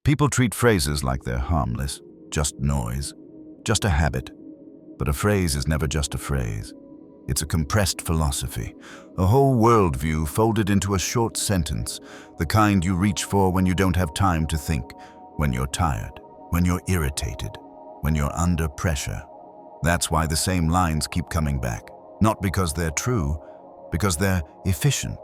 People treat phrases like they're harmless, just noise, just a habit. But a phrase is never just a phrase. It's a compressed philosophy, a whole worldview folded into a short sentence, the kind you reach for when you don't have time to think, when you're tired, when you're irritated, when you're under pressure. That's why the same lines keep coming back, not because they're true, because they're efficient.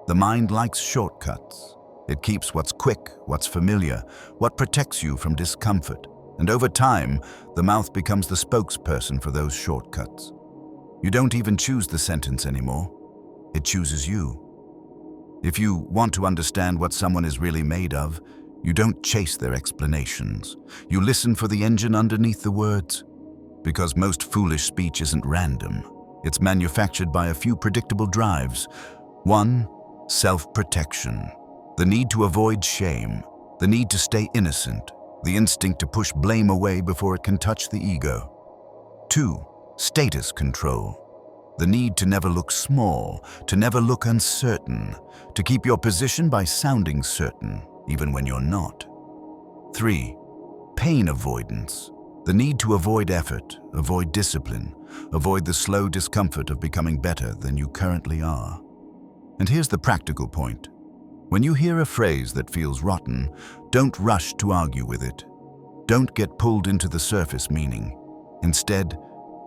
The mind likes shortcuts. It keeps what's quick, what's familiar, what protects you from discomfort. And over time, the mouth becomes the spokesperson for those shortcuts. You don't even choose the sentence anymore. It chooses you. If you want to understand what someone is really made of, you don't chase their explanations. You listen for the engine underneath the words. Because most foolish speech isn't random. It's manufactured by a few predictable drives. One, self-protection. The need to avoid shame. The need to stay innocent. The instinct to push blame away before it can touch the ego. Two, status control. The need to never look small, to never look uncertain, to keep your position by sounding certain, even when you're not. Three, pain avoidance. The need to avoid effort, avoid discipline, avoid the slow discomfort of becoming better than you currently are. And here's the practical point. When you hear a phrase that feels rotten, don't rush to argue with it. Don't get pulled into the surface meaning. Instead,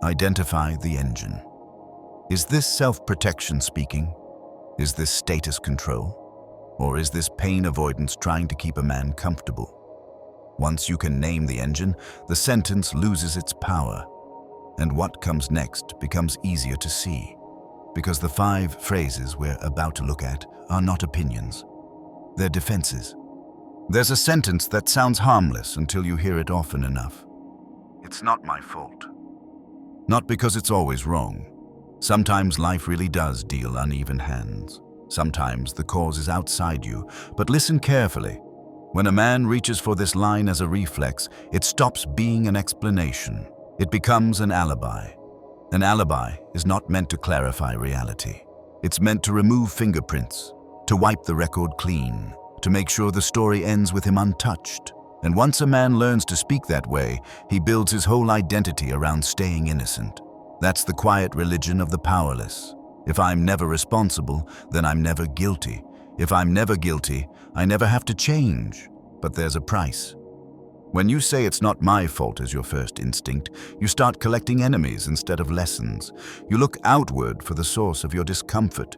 identify the engine. Is this self-protection speaking? Is this status control? Or is this pain avoidance trying to keep a man comfortable? Once you can name the engine, the sentence loses its power. And what comes next becomes easier to see. Because the 5 phrases we're about to look at are not opinions. They're defenses. There's a sentence that sounds harmless until you hear it often enough. It's not my fault. Not because it's always wrong. Sometimes life really does deal uneven hands. Sometimes the cause is outside you, but listen carefully. When a man reaches for this line as a reflex, it stops being an explanation. It becomes an alibi. An alibi is not meant to clarify reality. It's meant to remove fingerprints, to wipe the record clean, to make sure the story ends with him untouched. And once a man learns to speak that way, he builds his whole identity around staying innocent. That's the quiet religion of the powerless. If I'm never responsible, then I'm never guilty. If I'm never guilty, I never have to change. But there's a price. When you say it's not my fault as your first instinct, you start collecting enemies instead of lessons. You look outward for the source of your discomfort.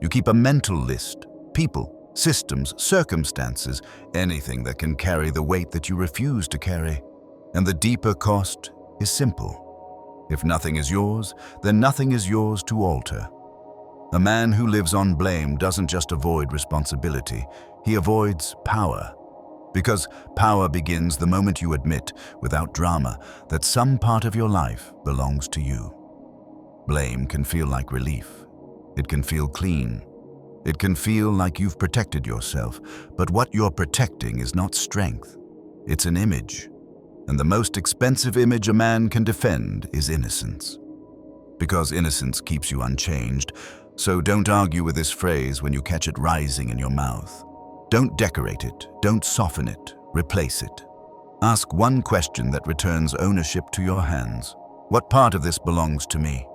You keep a mental list, people, systems, circumstances, anything that can carry the weight that you refuse to carry. And the deeper cost is simple. If nothing is yours, then nothing is yours to alter. A man who lives on blame doesn't just avoid responsibility, he avoids power. Because power begins the moment you admit, without drama, that some part of your life belongs to you. Blame can feel like relief. It can feel clean. It can feel like you've protected yourself, but what you're protecting is not strength. It's an image. And the most expensive image a man can defend is innocence. Because innocence keeps you unchanged, so don't argue with this phrase when you catch it rising in your mouth. Don't decorate it, don't soften it, replace it. Ask one question that returns ownership to your hands. What part of this belongs to me?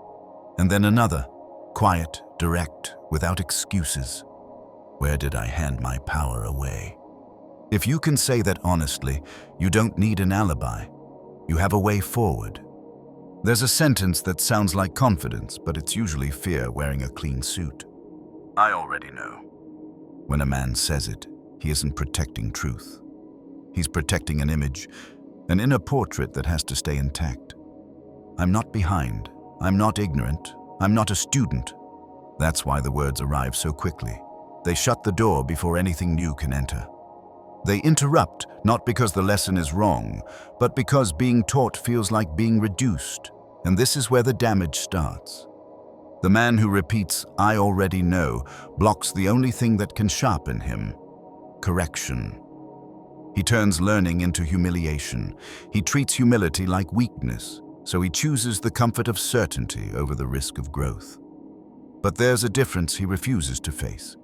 And then another, quiet, direct, without excuses. Where did I hand my power away? If you can say that honestly, you don't need an alibi. You have a way forward. There's a sentence that sounds like confidence, but it's usually fear wearing a clean suit. I already know. When a man says it, he isn't protecting truth. He's protecting an image, an inner portrait that has to stay intact. I'm not behind. I'm not ignorant. I'm not a student. That's why the words arrive so quickly. They shut the door before anything new can enter. They interrupt, not because the lesson is wrong, but because being taught feels like being reduced. And this is where the damage starts. The man who repeats, "I already know," blocks the only thing that can sharpen him: correction. He turns learning into humiliation. He treats humility like weakness, so he chooses the comfort of certainty over the risk of growth. But there's a difference he refuses to face.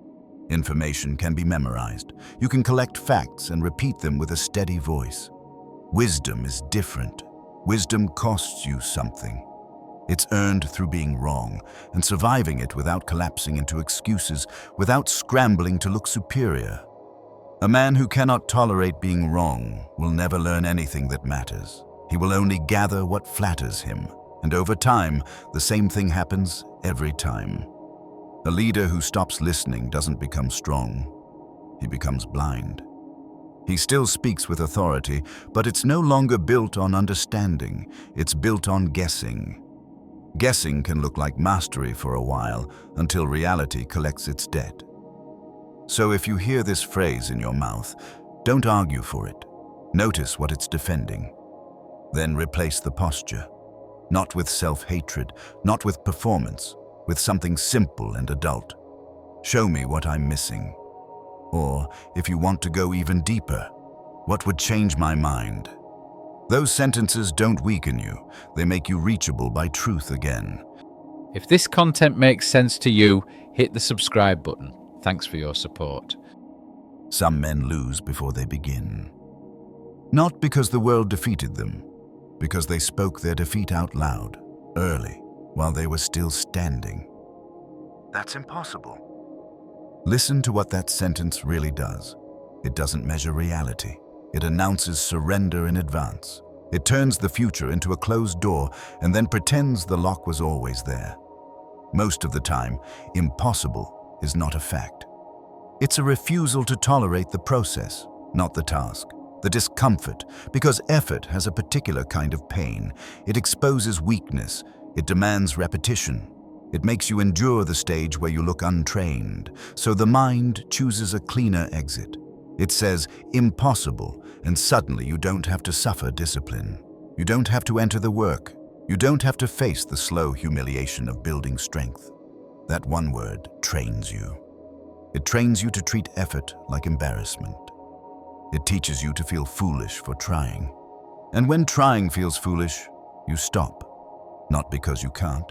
Information can be memorized. You can collect facts and repeat them with a steady voice. Wisdom is different. Wisdom costs you something. It's earned through being wrong and surviving it without collapsing into excuses, without scrambling to look superior. A man who cannot tolerate being wrong will never learn anything that matters. He will only gather what flatters him, and over time, the same thing happens every time. A leader who stops listening doesn't become strong. He becomes blind. He still speaks with authority, but it's no longer built on understanding. It's built on guessing. Guessing can look like mastery for a while until reality collects its debt. So if you hear this phrase in your mouth, don't argue for it. Notice what it's defending. Then replace the posture. Not with self-hatred, not with performance, with something simple and adult. Show me what I'm missing. Or, if you want to go even deeper, what would change my mind? Those sentences don't weaken you. They make you reachable by truth again. If this content makes sense to you, hit the subscribe button. Thanks for your support. Some men lose before they begin. Not because the world defeated them, because they spoke their defeat out loud, early, while they were still standing. That's impossible. Listen to what that sentence really does. It doesn't measure reality. It announces surrender in advance. It turns the future into a closed door and then pretends the lock was always there. Most of the time, impossible is not a fact. It's a refusal to tolerate the process, not the task, the discomfort, because effort has a particular kind of pain. It exposes weakness. It demands repetition. It makes you endure the stage where you look untrained. So the mind chooses a cleaner exit. It says impossible, and suddenly you don't have to suffer discipline. You don't have to enter the work. You don't have to face the slow humiliation of building strength. That one word trains you. It trains you to treat effort like embarrassment. It teaches you to feel foolish for trying. And when trying feels foolish, you stop. Not because you can't,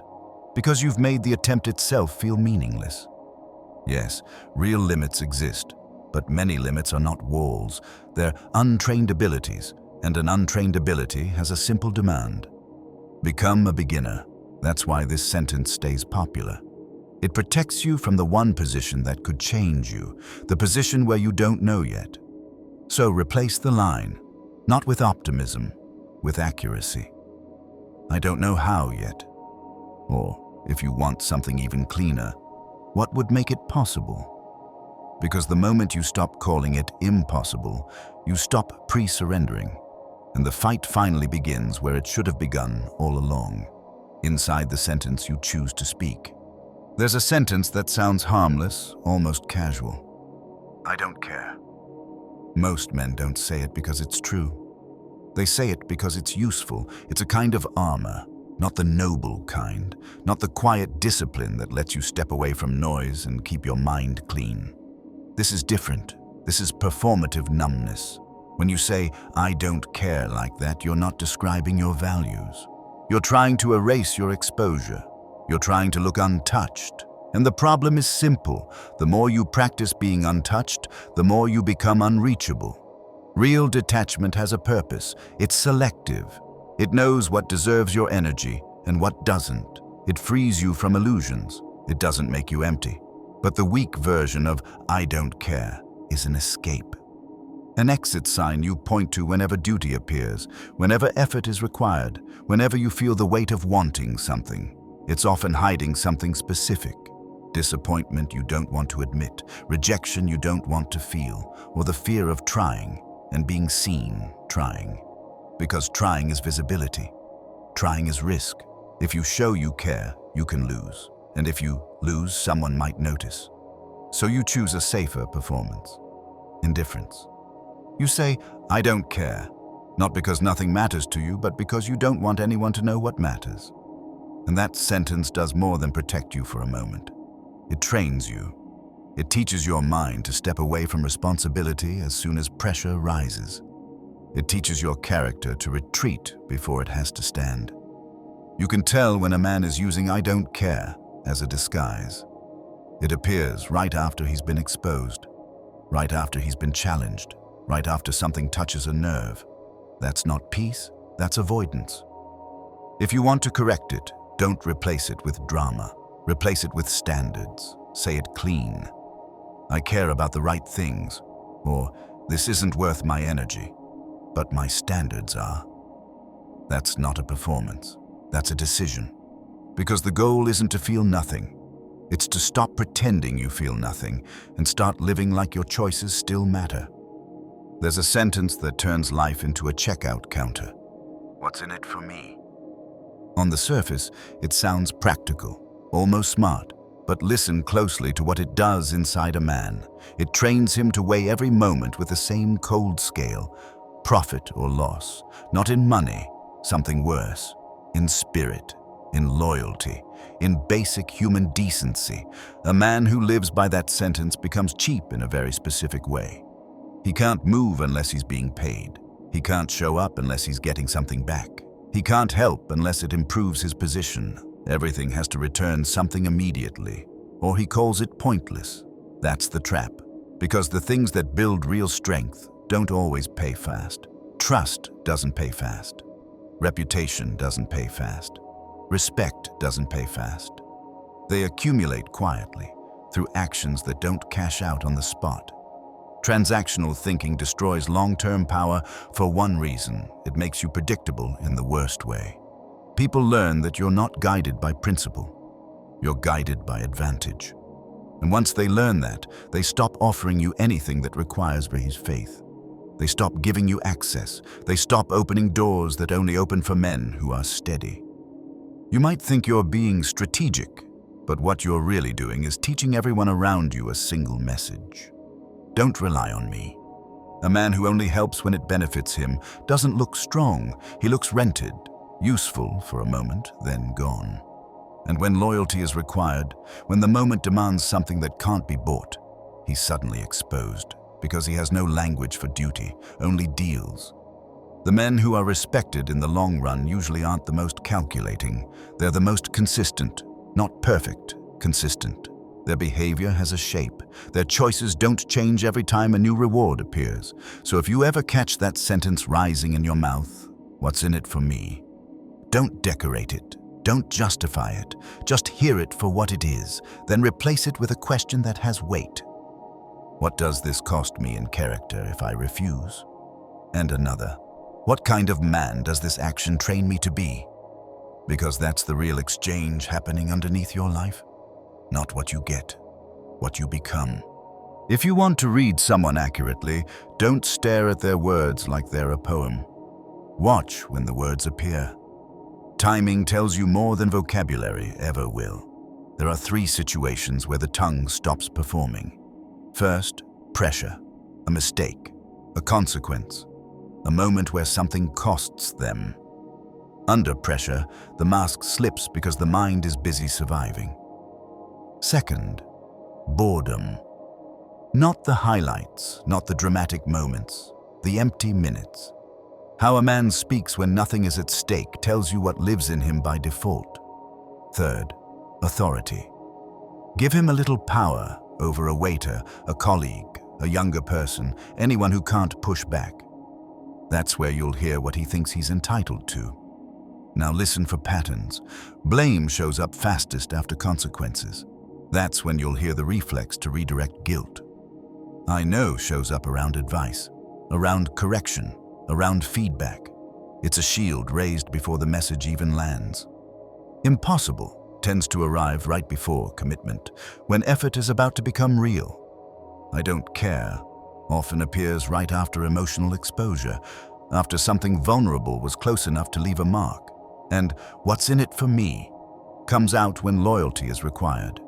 because you've made the attempt itself feel meaningless. Yes, real limits exist, but many limits are not walls. They're untrained abilities, and an untrained ability has a simple demand. Become a beginner. That's why this sentence stays popular. It protects you from the one position that could change you, the position where you don't know yet. So replace the line, not with optimism, with accuracy. I don't know how yet. Or, if you want something even cleaner, what would make it possible? Because the moment you stop calling it impossible, you stop pre-surrendering, and the fight finally begins where it should have begun all along, inside the sentence you choose to speak. There's a sentence that sounds harmless, almost casual. I don't care. Most men don't say it because it's true. They say it because it's useful. It's a kind of armor, not the noble kind, not the quiet discipline that lets you step away from noise and keep your mind clean. This is different. This is performative numbness. When you say, I don't care like that, you're not describing your values. You're trying to erase your exposure. You're trying to look untouched. And the problem is simple. The more you practice being untouched, the more you become unreachable. Real detachment has a purpose. It's selective. It knows what deserves your energy and what doesn't. It frees you from illusions. It doesn't make you empty. But the weak version of I don't care is an escape. An exit sign you point to whenever duty appears, whenever effort is required, whenever you feel the weight of wanting something. It's often hiding something specific. Disappointment you don't want to admit, rejection you don't want to feel, or the fear of trying and being seen trying. Because trying is visibility. Trying is risk. If you show you care, you can lose. And if you lose, someone might notice. So you choose a safer performance. Indifference. You say, I don't care, not because nothing matters to you, but because you don't want anyone to know what matters. And that sentence does more than protect you for a moment. It trains you. It teaches your mind to step away from responsibility as soon as pressure rises. It teaches your character to retreat before it has to stand. You can tell when a man is using I don't care as a disguise. It appears right after he's been exposed, right after he's been challenged, right after something touches a nerve. That's not peace, that's avoidance. If you want to correct it, don't replace it with drama. Replace it with standards. Say it clean. I care about the right things, or this isn't worth my energy, but my standards are. That's not a performance. That's a decision. Because the goal isn't to feel nothing. It's to stop pretending you feel nothing and start living like your choices still matter. There's a sentence that turns life into a checkout counter. What's in it for me? On the surface, it sounds practical, almost smart, but listen closely to what it does inside a man. It trains him to weigh every moment with the same cold scale, profit or loss, not in money, something worse, in spirit, in loyalty, in basic human decency. A man who lives by that sentence becomes cheap in a very specific way. He can't move unless he's being paid. He can't show up unless he's getting something back. He can't help unless it improves his position. Everything has to return something immediately, or he calls it pointless. That's the trap, because the things that build real strength don't always pay fast. Trust doesn't pay fast. Reputation doesn't pay fast. Respect doesn't pay fast. They accumulate quietly through actions that don't cash out on the spot. Transactional thinking destroys long-term power for one reason: it makes you predictable in the worst way. People learn that you're not guided by principle. You're guided by advantage. And once they learn that, they stop offering you anything that requires his faith. They stop giving you access. They stop opening doors that only open for men who are steady. You might think you're being strategic, but what you're really doing is teaching everyone around you a single message. Don't rely on me. A man who only helps when it benefits him doesn't look strong. He looks rented, useful for a moment, then gone. And when loyalty is required, when the moment demands something that can't be bought, he's suddenly exposed, because he has no language for duty, only deals. The men who are respected in the long run usually aren't the most calculating. They're the most consistent, not perfect, consistent. Their behavior has a shape. Their choices don't change every time a new reward appears. So if you ever catch that sentence rising in your mouth, what's in it for me? Don't decorate it. Don't justify it. Just hear it for what it is, then replace it with a question that has weight. What does this cost me in character if I refuse? And another. What kind of man does this action train me to be? Because that's the real exchange happening underneath your life. Not what you get, what you become. If you want to read someone accurately, don't stare at their words like they're a poem. Watch when the words appear. Timing tells you more than vocabulary ever will. There are 3 situations where the tongue stops performing. First, pressure, a mistake, a consequence, a moment where something costs them. Under pressure, the mask slips because the mind is busy surviving. Second, boredom. Not the highlights, not the dramatic moments, the empty minutes. How a man speaks when nothing is at stake tells you what lives in him by default. Third, authority. Give him a little power over a waiter, a colleague, a younger person, anyone who can't push back. That's where you'll hear what he thinks he's entitled to. Now listen for patterns. Blame shows up fastest after consequences. That's when you'll hear the reflex to redirect guilt. I know shows up around advice, around correction, around feedback. It's a shield raised before the message even lands. Impossible tends to arrive right before commitment, when effort is about to become real. I don't care often appears right after emotional exposure, after something vulnerable was close enough to leave a mark. And what's in it for me comes out when loyalty is required.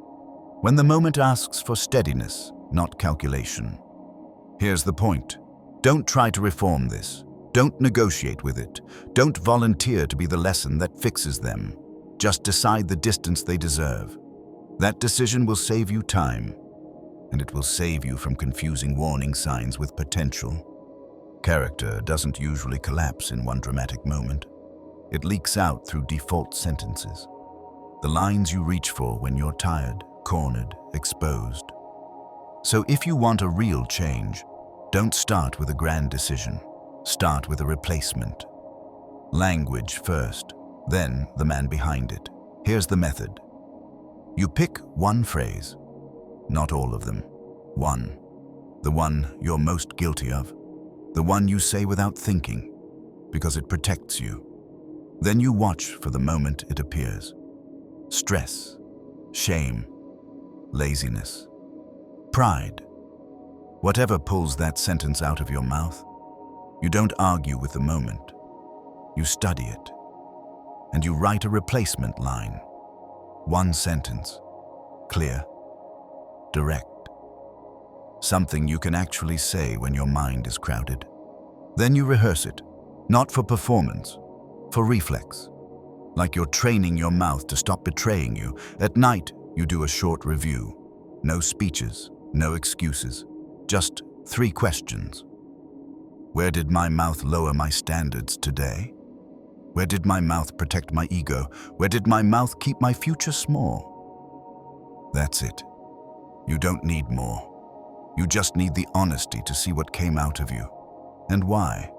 When the moment asks for steadiness, not calculation. Here's the point. Don't try to reform this. Don't negotiate with it. Don't volunteer to be the lesson that fixes them. Just decide the distance they deserve. That decision will save you time, and it will save you from confusing warning signs with potential. Character doesn't usually collapse in one dramatic moment. It leaks out through default sentences. The lines you reach for when you're tired, cornered, exposed. So if you want a real change, don't start with a grand decision. Start with a replacement. Language first, then the man behind it. Here's the method. You pick one phrase, not all of them. One. The one you're most guilty of. The one you say without thinking, because it protects you. Then you watch for the moment it appears. Stress, shame, laziness, pride. Whatever pulls that sentence out of your mouth, you don't argue with the moment. You study it, and you write a replacement line. One sentence, clear, direct. Something you can actually say when your mind is crowded. Then you rehearse it, not for performance, for reflex. Like you're training your mouth to stop betraying you. At night, you do a short review. No speeches, no excuses. Just 3 questions. Where did my mouth lower my standards today? Where did my mouth protect my ego? Where did my mouth keep my future small? That's it. You don't need more. You just need the honesty to see what came out of you. And why?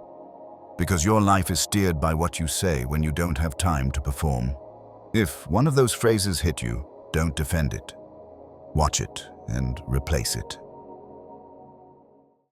Because your life is steered by what you say when you don't have time to perform. If one of those phrases hit you, don't defend it. Watch it and replace it.